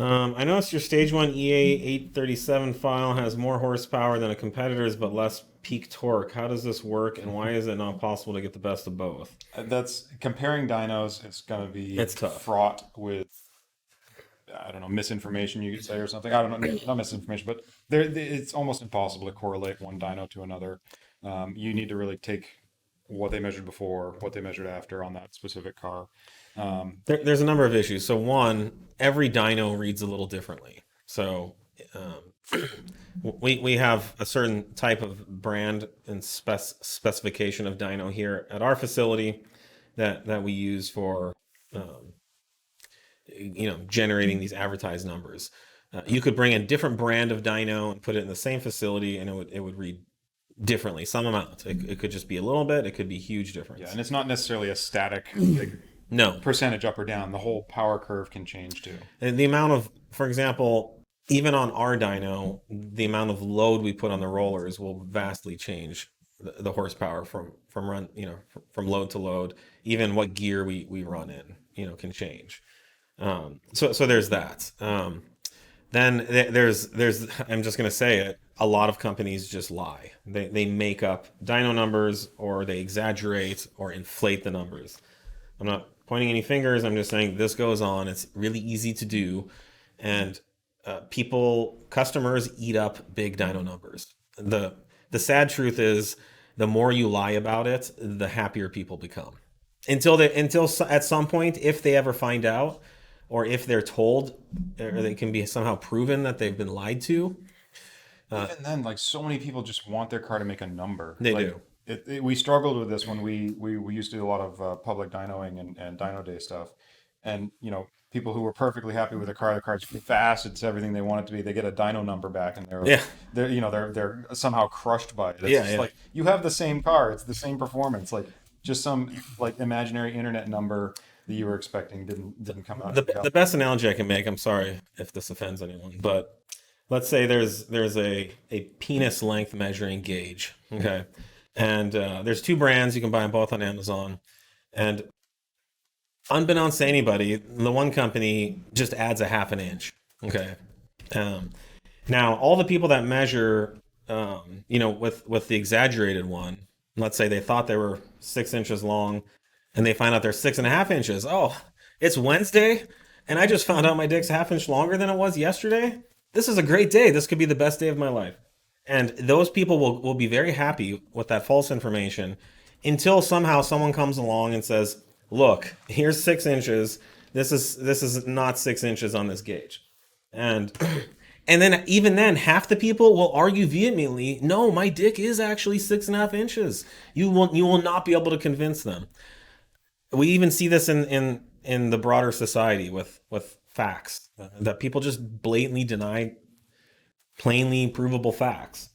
I noticed your Stage 1 EA837 file has more horsepower than a competitor's but less peak torque. How does this work, and why is it not possible to get the best of both? That's comparing dynos. It's going to be It's tough. fraught with, I don't know, misinformation you could say or something. I don't know, not misinformation, but it's almost impossible to correlate one dyno to another. You need to really take what they measured before, what they measured after on that specific car. There's a number of issues. So one, every dyno reads a little differently. So we have a certain type of brand and specification of dyno here at our facility that we use for um, generating these advertised numbers. You could bring a different brand of dyno and put it in the same facility, and it would read differently. Some amount. It could just be a little bit. It could be a huge Yeah, difference. and it's not necessarily a static like, No, percentage up or down. The whole power curve can change too. and the amount of, for example, even on our dyno, the amount of load we put on the rollers will vastly change the horsepower from run, from load to load. Even what gear we run in, can change. So there's that. Then there's I'm just gonna say it. A lot of companies just lie. They make up dyno numbers, or they exaggerate or inflate the numbers. I'm not pointing any fingers. I'm just saying this goes on. It's really easy to do, and customers eat up big dyno numbers. The sad truth is, the more you lie about it, the happier people become. At some point, if they ever find out, or if they're told, or they can be somehow proven that they've been lied to, Even then, like so many people just want their car to make a number. they Like do. we struggled with this when we used to do a lot of public dynoing and dyno day stuff. And people who were perfectly happy with their car's fast, it's everything they want it to be. They get a dyno number back, and Yeah, they're somehow crushed by it. It's yeah, just yeah. like you have the same car, it's the same performance, like just some like imaginary internet number that you were expecting didn't come out of The reality. best analogy I can make. I'm sorry if this offends anyone, but let's say there's a penis length measuring gauge. Okay, and there's two brands. You can buy them both on Amazon. And unbeknownst to anybody, the one company just adds a half an inch. Okay. Um, Now, all the people that measure, with the exaggerated one, let's say they thought they were 6 inches long, and they find out they're 6.5 inches. Oh, it's Wednesday, and I just found out my dick's half inch longer than it was yesterday. This is a great day. This could be the best day of my life. And those people will be very happy with that false information until somehow someone comes along and says, "Look, here's 6 inches. This is not 6 inches on this gauge." And and then even then, half the people will argue vehemently, "No, my dick is actually 6.5 inches." You will not be able to convince them. We even see this in the broader society with facts, that people just blatantly deny plainly provable facts.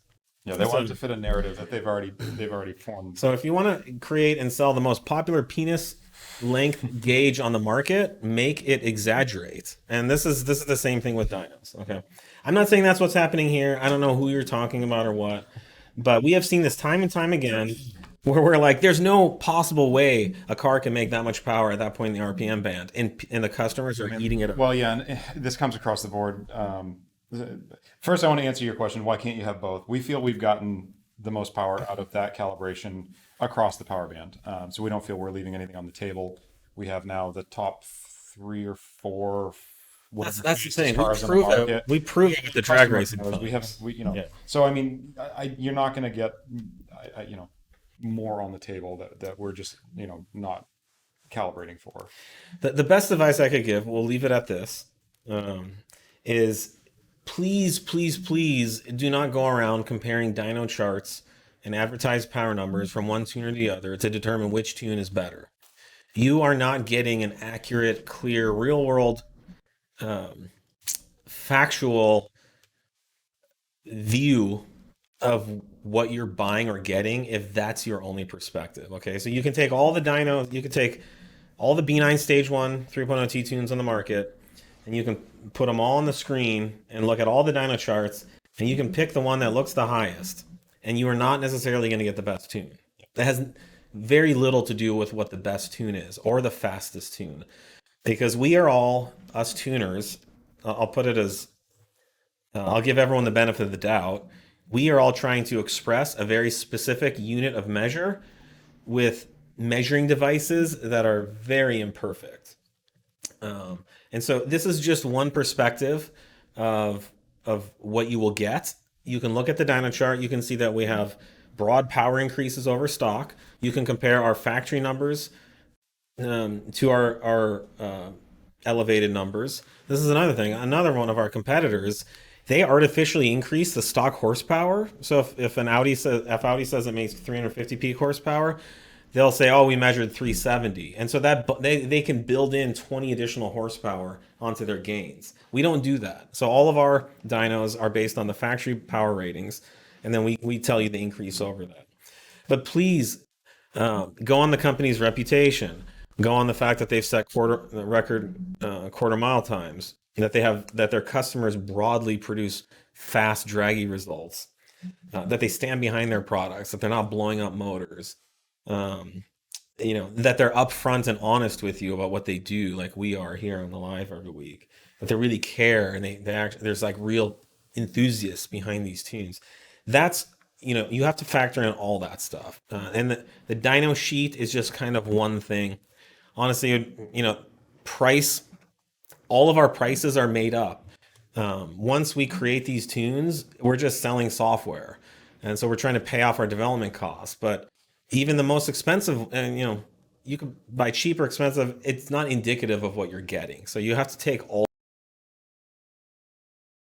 Yeah, they want So it to fit a narrative that they've already formed. so if you want to create and sell the most popular penis length gauge on the market, make it exaggerate. And this is the same thing with dynos. Okay, I'm not saying that's what's happening here. I don't know who you're talking about or what, but we have seen this time and time again, where we're like, there's no possible way a car can make that much power at that point in the RPM band, and the customers are eating it up. Well, yeah, and this comes across the board. First, I want to answer your question. Why can't you have both? We feel we've gotten the most power out of that calibration across the power band. So we don't feel we're leaving anything on the table. We have now the top three or four, That's whatever, that's the fastest thing. We cars on the prove it. market. We prove it with the drag Customer racing knows we have, times. Yeah. so I mean, you're not going to get, more on the table that we're just, not calibrating for. The best advice I could give, we'll leave it at this, is please, please, please do not go around comparing dyno charts and advertised power numbers from one tune or the other to determine which tune is better. You are not getting an accurate, clear, real world, um, factual view of what you're buying or getting if that's your only perspective. Okay, so you can take all the dyno, you can take all the B9 Stage 1 3.0 T tunes on the market, and you can put them all on the screen and look at all the dyno charts, and you can pick the one that looks the highest, and you are not necessarily going to get the best tune. That has very little to do with what the best tune is or the fastest tune, because we are all, us tuners, I'll put it as I'll give everyone the benefit of the doubt. We are all trying to express a very specific unit of measure with measuring devices that are very imperfect. And so this is just one perspective of what you will get. You can look at the dyno chart. You can see that we have broad power increases over stock. You can compare our factory numbers to our elevated numbers. This is another thing. Another one of our competitors, they artificially increase the stock horsepower. So if Audi says it makes 350 peak horsepower, they'll say, "Oh, we measured 370," and so that they can build in 20 additional horsepower onto their gains. We don't do that. So all of our dynos are based on the factory power ratings, and then we tell you the increase over that. But please go on the company's reputation. Go on the fact that they've set record quarter mile times. That their customers broadly produce fast, draggy results. That they stand behind their products. That they're not blowing up motors. That they're upfront and honest with you about what they do, like we are here on the live every week. That they really care, and there's like real enthusiasts behind these tunes. That's you have to factor in all that stuff, and the dyno sheet is just kind of one thing. Honestly, price. All of our prices are made up. Once we create these tunes, we're just selling software, and so we're trying to pay off our development costs. But even the most expensive, and you can buy cheap or expensive, it's not indicative of what you're getting. So you have to take all